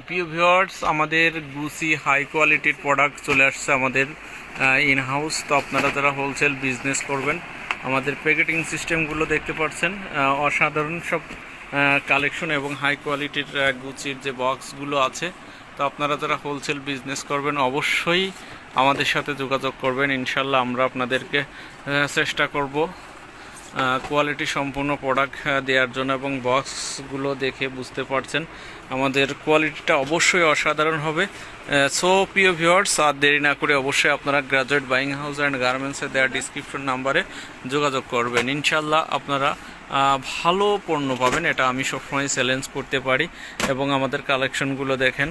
প্রিয় ভিউয়ার্স, আমাদের Gucci high কোয়ালিটির প্রোডাক্ট চলে আসছে আমাদের ইন হাউস। তো আপনারা যারা হোলসেল বিজনেস করবেন, আমাদের প্যাকেটিং সিস্টেমগুলো দেখতে পাচ্ছেন, অসাধারণ সব কালেকশন এবং হাই কোয়ালিটির গুচির যে বক্সগুলো আছে। তো আপনারা যারা হোলসেল বিজনেস করবেন অবশ্যই আমাদের সাথে যোগাযোগ করবেন। ইনশাল্লাহ আমরা আপনাদেরকে চেষ্টা করব কোয়ালিটি সম্পূর্ণ প্রোডাক্ট দেওয়ার জন্য, এবং বক্সগুলো দেখে বুঝতে পারছেন আমাদের কোয়ালিটিটা অবশ্যই অসাধারণ হবে। সো প্রিয় ভিউয়ার্স, আর দেরি না করে অবশ্যই আপনারা গ্রাজুয়েট বাইং হাউস অ্যান্ড গার্মেন্টসে দেওয়ার ডিসক্রিপশন নাম্বারে যোগাযোগ করবেন। ইনশাল্লাহ আপনারা ভালো পণ্য পাবেন, এটা আমি সবসময় চ্যালেঞ্জ করতে পারি। এবং আমাদের কালেকশনগুলো দেখেন।